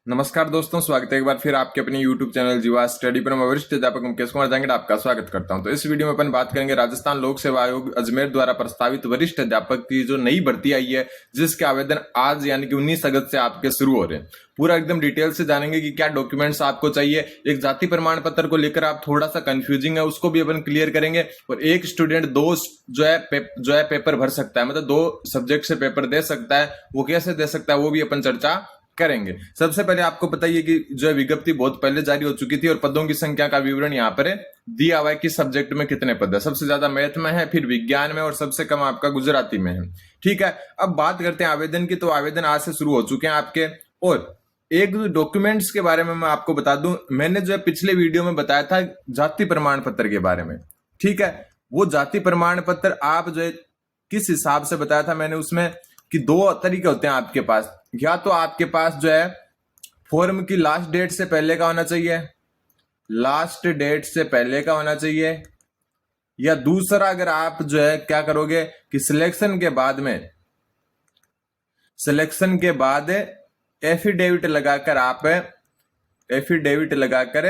नमस्कार दोस्तों, स्वागत है एक बार फिर आपके अपने YouTube चैनल जीवा स्टडी पर। मैं वरिष्ठ अध्यापक मुकेश कुमार जांगड़ आपका स्वागत करता हूं। तो इस वीडियो में अपन बात करेंगे राजस्थान लोक सेवा आयोग अजमेर द्वारा प्रस्तावित वरिष्ठ अध्यापक की जो नई भर्ती आई है, जिसके आवेदन आज यानी कि 19 अगस्त से आपके शुरू हो रहे हैं। पूरा एकदम डिटेल से जानेंगे कि क्या डॉक्यूमेंट्स आपको चाहिए। एक जाति प्रमाण पत्र को लेकर आप थोड़ा सा कंफ्यूजिंग है, उसको भी अपन क्लियर करेंगे। और एक स्टूडेंट दो जो है पेपर भर सकता है, मतलब 2 सब्जेक्ट से पेपर दे सकता है। वो कैसे दे सकता है वो भी अपन चर्चा करेंगे। सबसे पहले आपको बताइए कि जो है विज्ञप्ति बहुत पहले जारी हो चुकी थी और पदों की संख्या का विवरण यहाँ पर दिया हुआ है कि सब्जेक्ट में कितने पद है। सबसे ज्यादा मैथ में है, फिर विज्ञान में और सबसे कम आपका गुजराती में है। ठीक है, अब बात करते हैं आवेदन की। तो आवेदन आज से शुरू हो चुके हैं आपके। और एक डॉक्यूमेंट्स के बारे में मैं आपको बता दूं, मैंने जो है पिछले वीडियो में बताया था जाति प्रमाण पत्र के बारे में। ठीक है, वो जाति प्रमाण पत्र आप जो है किस हिसाब से बताया था मैंने उसमें कि 2 तरीके होते हैं आपके पास। या तो आपके पास जो है फॉर्म की लास्ट डेट से पहले का होना चाहिए, लास्ट डेट से पहले का होना चाहिए। या दूसरा, अगर आप जो है क्या करोगे कि सिलेक्शन के बाद एफिडेविट लगाकर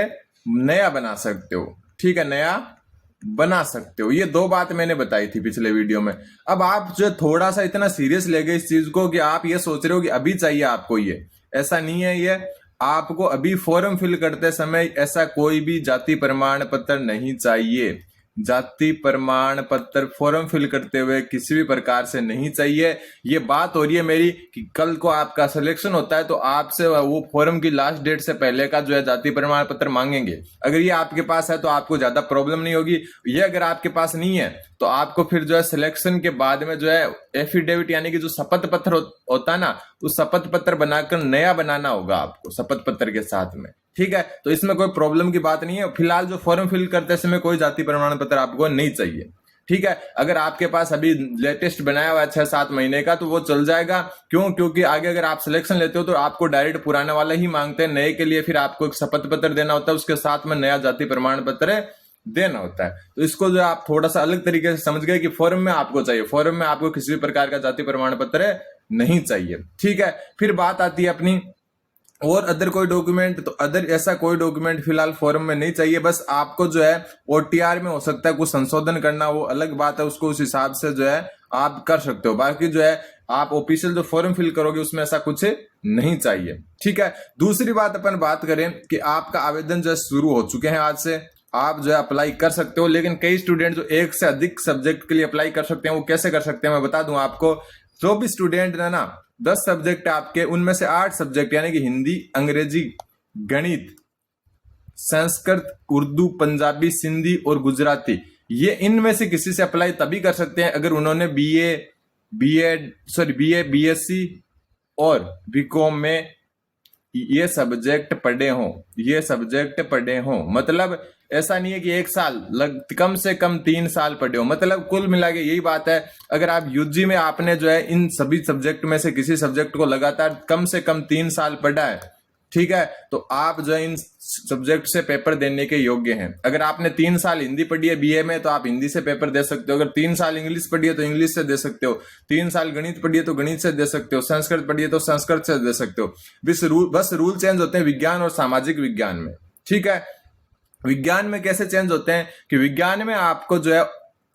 नया बना सकते हो। ठीक है, नया बना सकते हो। ये 2 बात मैंने बताई थी पिछले वीडियो में। अब आप जो थोड़ा सा इतना सीरियस ले गए इस चीज को कि आप ये सोच रहे हो कि अभी चाहिए आपको, ये ऐसा नहीं है। ये आपको अभी फॉर्म फिल करते समय ऐसा कोई भी जाति प्रमाण पत्र नहीं चाहिए। जाति प्रमाण पत्र फॉर्म फिल करते हुए किसी भी प्रकार से नहीं चाहिए। ये बात हो रही है मेरी कि कल को आपका सिलेक्शन होता है तो आपसे वो फॉर्म की लास्ट डेट से पहले का जो है जाति प्रमाण पत्र मांगेंगे। अगर ये आपके पास है तो आपको ज्यादा प्रॉब्लम नहीं होगी। ये अगर आपके पास नहीं है तो आपको फिर जो है सिलेक्शन के बाद में जो है एफिडेविट यानी कि जो शपथ पत्र होता है ना, उस शपथ पत्र बनाकर नया बनाना होगा आपको शपथ पत्र के साथ में। ठीक है, तो इसमें कोई प्रॉब्लम की बात नहीं है। फिलहाल जो फॉर्म फिल करते समय कोई जाति प्रमाण पत्र आपको नहीं चाहिए। ठीक है, अगर आपके पास अभी लेटेस्ट बनाया हुआ है 6-7 महीने का तो वो चल जाएगा। क्योंकि आगे अगर आप सिलेक्शन लेते हो तो आपको डायरेक्ट पुराने वाला ही मांगते हैं। नए के लिए फिर आपको एक शपथ पत्र देना होता है, उसके साथ में नया जाति प्रमाण पत्र देना होता है। तो इसको जो आप थोड़ा सा अलग तरीके से समझ गए कि फॉर्म में आपको चाहिए, फॉर्म में आपको किसी भी प्रकार का जाति प्रमाण पत्र नहीं चाहिए। ठीक है, फिर बात आती है अपनी और अदर कोई डॉक्यूमेंट। तो अदर ऐसा कोई डॉक्यूमेंट फिलहाल फॉर्म में नहीं चाहिए। बस आपको जो है ओटीआर में हो सकता है कुछ संशोधन करना, वो अलग बात है, उसको उस हिसाब से जो है आप कर सकते हो। बाकी जो है आप ऑफिशियल जो फॉर्म फिल करोगे उसमें ऐसा कुछ नहीं चाहिए। ठीक है, दूसरी बात अपन बात करें कि आपका आवेदन जो शुरू हो चुके हैं आज से, आप जो है अप्लाई कर सकते हो। लेकिन कई स्टूडेंट जो 1 से अधिक सब्जेक्ट के लिए अप्लाई कर सकते हैं, वो कैसे कर सकते हैं मैं बता दूं आपको। जो भी स्टूडेंट है ना, 10 सब्जेक्ट आपके, उनमें से 8 सब्जेक्ट यानी कि हिंदी, अंग्रेजी, गणित, संस्कृत, उर्दू, पंजाबी, सिंधी और गुजराती, ये इनमें से किसी से अप्लाई तभी कर सकते हैं अगर उन्होंने बीए, बीएससी और बीकॉम में ये सब्जेक्ट पढ़े हों। मतलब ऐसा नहीं है कि 1 साल, कम से कम 3 साल पढ़े हो। मतलब कुल मिला के यही बात है, अगर आप यूजी में आपने जो है इन सभी सब्जेक्ट में से किसी सब्जेक्ट को लगातार कम से कम 3 साल पढ़ा है, ठीक है, तो आप जो है इन सब्जेक्ट से पेपर देने के योग्य हैं। अगर आपने 3 साल हिंदी पढ़ी है बीए में तो आप हिंदी से पेपर दे सकते हो। अगर 3 साल इंग्लिश पढ़ी है तो इंग्लिश से दे सकते हो। 3 साल गणित पढ़ी है तो गणित से दे सकते हो। संस्कृत पढ़ी है तो संस्कृत से दे सकते हो। बस रूल चेंज होते हैं विज्ञान और सामाजिक विज्ञान में। ठीक है, विज्ञान में कैसे चेंज होते हैं कि विज्ञान में आपको जो है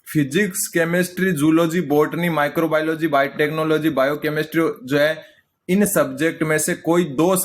physics, chemistry, zoology, botany, microbiology, biotechnology, biochemistry जो है, इन सब्जेक्ट में से कोई दो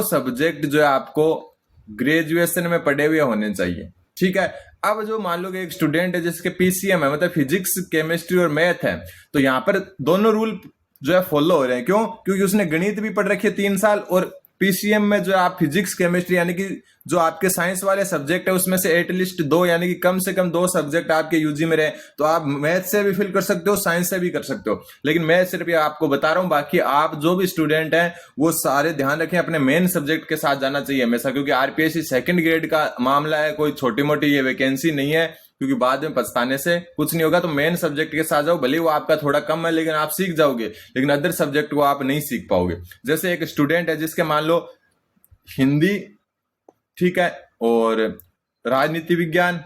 सब्जेक्ट जो है आपको ग्रेजुएशन में पढ़े हुए होने चाहिए। ठीक है, अब जो मान लो कि एक स्टूडेंट है जिसके पीसीएम है, मतलब फिजिक्स, केमिस्ट्री और मैथ है, तो यहां पर दोनों रूल जो है फॉलो हो रहे हैं। क्यों? क्योंकि उसने गणित भी पढ़ रखी है 3 साल और पीसीएम में जो आप फिजिक्स, केमिस्ट्री यानी कि जो आपके साइंस वाले सब्जेक्ट है उसमें से एटलीस्ट 2 यानी कि कम से कम 2 सब्जेक्ट आपके यूजी में रहे। तो आप मैथ से भी फिल कर सकते हो, साइंस से भी कर सकते हो। लेकिन मैं सिर्फ ये आपको बता रहा हूं, बाकी आप जो भी स्टूडेंट हैं वो सारे ध्यान रखें, अपने मेन सब्जेक्ट के साथ जाना चाहिए हमेशा। क्योंकि आरपीएससी 2nd ग्रेड का मामला है, कोई छोटी मोटी ये वैकेंसी नहीं है। क्योंकि बाद में पछताने से कुछ नहीं होगा। तो मेन सब्जेक्ट के साथ जाओ, भले वो आपका थोड़ा कम है लेकिन आप सीख जाओगे। लेकिन अदर सब्जेक्ट को आप नहीं सीख पाओगे। जैसे एक स्टूडेंट है जिसके मान लो हिंदी, ठीक है, और राजनीति विज्ञान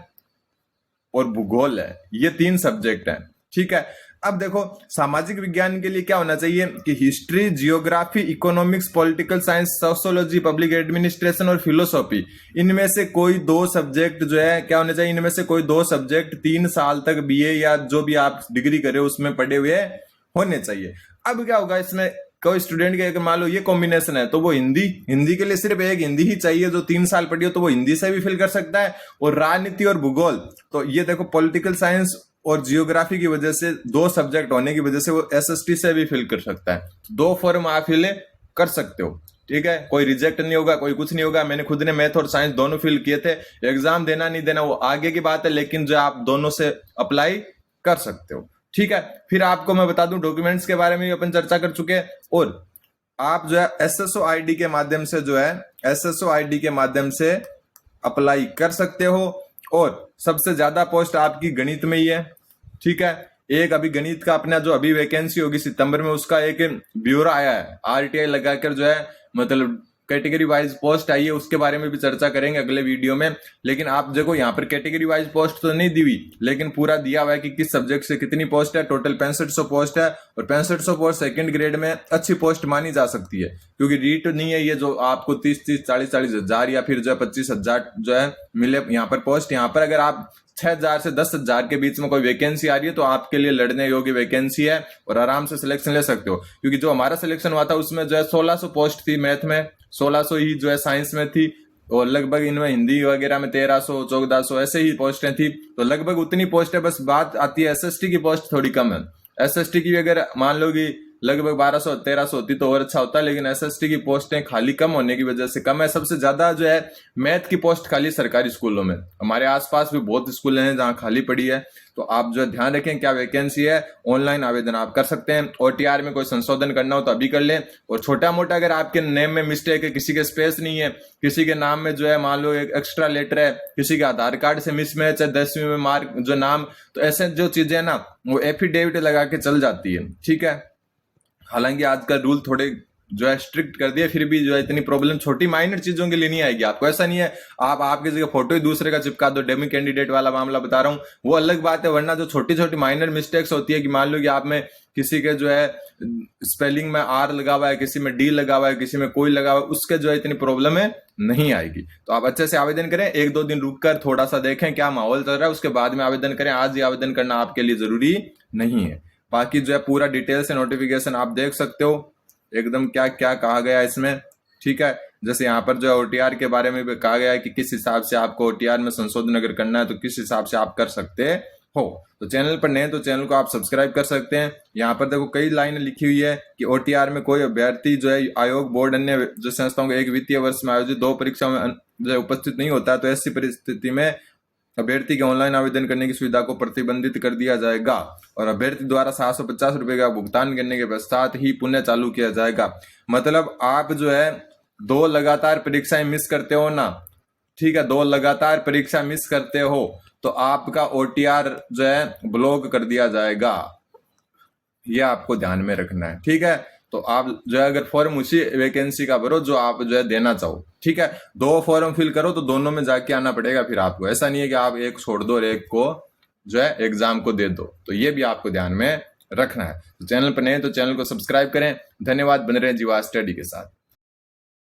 और भूगोल है, ये 3 सब्जेक्ट हैं। ठीक है, अब देखो सामाजिक विज्ञान के लिए क्या होना चाहिए कि history, geography, economics, political science, sociology, public administration और फिलोसॉफी, इनमें से कोई 2 सब्जेक्ट जो है क्या होने चाहिए, इनमें से कोई 2 सब्जेक्ट 3 साल तक बीए या जो भी आप डिग्री करे उसमें पढ़े हुए होने चाहिए। अब क्या होगा इसमें, कोई स्टूडेंट के मान लो ये कॉम्बिनेशन है तो वो हिंदी के लिए सिर्फ एक हिंदी ही चाहिए जो 3 साल पढ़ी हो तो वो हिंदी से भी फिल कर सकता है। और राजनीति और भूगोल, तो ये देखो पॉलिटिकल साइंस और जियोग्राफी की वजह से 2 सब्जेक्ट होने की वजह से वो एसएसटी से भी फिल कर सकता है। 2 फॉर्म आप फिल कर सकते हो, ठीक है, कोई रिजेक्ट नहीं होगा, कोई कुछ नहीं होगा। मैंने खुद ने मैथ और साइंस दोनों फिल किए थे। एग्जाम देना नहीं देना वो आगे की बात है, लेकिन जो आप दोनों से अप्लाई कर सकते हो, ठीक है। फिर आपको मैं बता दूं डॉक्यूमेंट्स के बारे में अपन चर्चा कर चुके हैं। और आप जो है एसएसओ आईडी के माध्यम से जो है एसएसओ आईडी के माध्यम से अप्लाई कर सकते हो। और सबसे ज्यादा पोस्ट आपकी गणित में ही है, ठीक है। एक अभी गणित का अपना जो अभी वैकेंसी होगी सितंबर में, उसका एक ब्यूरो आया है, आरटीआई लगाकर जो है मतलब कैटेगरी वाइज पोस्ट आई है, उसके बारे में भी चर्चा करेंगे अगले वीडियो में। लेकिन आप देखो यहाँ पर कैटेगरी वाइज पोस्ट तो नहीं दी हुई, लेकिन पूरा दिया हुआ है कि किस सब्जेक्ट से कितनी पोस्ट है। टोटल 6500 पोस्ट है और 6500 पोस्ट सेकंड ग्रेड में अच्छी पोस्ट मानी जा सकती है, क्योंकि रीट नहीं है ये जो आपको 30-30, 40-40 हजार या फिर जो है 25,000 जो है मिले यहाँ पर पोस्ट। यहाँ पर अगर आप 6,000 से 10,000 के बीच में कोई वैकेंसी आ रही है तो आपके लिए लड़ने योग्य वैकेंसी है और आराम से सिलेक्शन ले सकते हो। क्योंकि जो हमारा सिलेक्शन हुआ था उसमें जो है 1600 पोस्ट थी मैथ में, 1600 ही जो है साइंस में थी, और लगभग इनमें हिंदी वगैरह में 1300, 1400 ऐसे ही पोस्टें थी। तो लगभग उतनी पोस्ट है। बस बात आती है एसएसटी की पोस्ट थोड़ी कम है। एसएसटी की अगर मान लो कि लगभग 1200-1300 होती तो और अच्छा होता, लेकिन एसएसटी की पोस्टें खाली कम होने की वजह से कम है। सबसे ज्यादा जो है मैथ की पोस्ट खाली सरकारी स्कूलों में, हमारे आसपास भी बहुत स्कूल हैं जहां खाली पड़ी है। तो आप जो है ध्यान रखें क्या वैकेंसी है, ऑनलाइन आवेदन आप कर सकते हैं। ओटीआर में कोई संशोधन करना हो तो अभी कर लें। और छोटा मोटा अगर आपके नेम में मिस्टेक है, किसी के स्पेस नहीं है, किसी के नाम में जो है मान लो एक एक्स्ट्रा लेटर है, किसी के आधार कार्ड से मिसमैच है, 10वीं में मार्क जो नाम, तो ऐसे जो चीजें ना वो एफिडेविट लगा के चल जाती है, ठीक है। हालांकि आजकल रूल थोड़े जो है स्ट्रिक्ट कर दिए, फिर भी जो है इतनी प्रॉब्लम छोटी माइनर चीजों के लिए नहीं आएगी आपको। ऐसा नहीं है आप किसी का फोटो ही दूसरे का चिपका दो, डेमी कैंडिडेट वाला मामला बता रहा हूँ, वो अलग बात है। वरना जो छोटी छोटी माइनर मिस्टेक्स होती है कि मान लो कि आप में किसी के जो है स्पेलिंग में आर लगा हुआ है, किसी में डी लगा हुआ है, किसी में कोई लगा हुआ है, उसके जो है इतनी प्रॉब्लम है नहीं आएगी। तो आप अच्छे से आवेदन करें, 1-2 दिन रुक कर थोड़ा सा देखें क्या माहौल चल रहा है, उसके बाद में आवेदन करें। आज ही आवेदन करना आपके लिए जरूरी नहीं है। बाकी जो है पूरा डिटेल से नोटिफिकेशन आप देख सकते हो एकदम क्या क्या कहा गया है इसमें, ठीक है। जैसे यहाँ पर जो है ओटीआर के बारे में भी कहा गया है कि किस हिसाब से आपको ओटीआर में संशोधन अगर करना है तो किस हिसाब से आप कर सकते हो। तो चैनल पर नए तो चैनल को आप सब्सक्राइब कर सकते हैं। यहाँ पर देखो कई लाइनें लिखी हुई है कि ओटीआर में कोई अभ्यर्थी जो है आयोग, बोर्ड, अन्य जो संस्थाओं के एक वित्तीय वर्ष में आयोजित 2 परीक्षाओं में जो है उपस्थित नहीं होता है तो ऐसी परिस्थिति में अभ्यर्थी के ऑनलाइन आवेदन करने की सुविधा को प्रतिबंधित कर दिया जाएगा और अभ्यर्थी द्वारा 750 रुपए का भुगतान करने के पश्चात ही पुनः चालू किया जाएगा। मतलब आप जो है 2 लगातार परीक्षाएं मिस करते हो ना, ठीक है, 2 लगातार परीक्षा मिस करते हो तो आपका ओटीआर जो है ब्लॉक कर दिया जाएगा। ये आपको ध्यान में रखना है, ठीक है। तो आप जो है अगर फॉर्म उसी वैकेंसी का भरो जो आप जो है देना चाहो, ठीक है। 2 फॉर्म फिल करो तो दोनों में जाके आना पड़ेगा फिर आपको। ऐसा नहीं है कि आप एक छोड़ दो और एक को जो है एग्जाम को दे दो। तो ये भी आपको ध्यान में रखना है। तो चैनल पर नए तो चैनल को सब्सक्राइब करें। धन्यवाद। बने रहें जीवा स्टडी के साथ।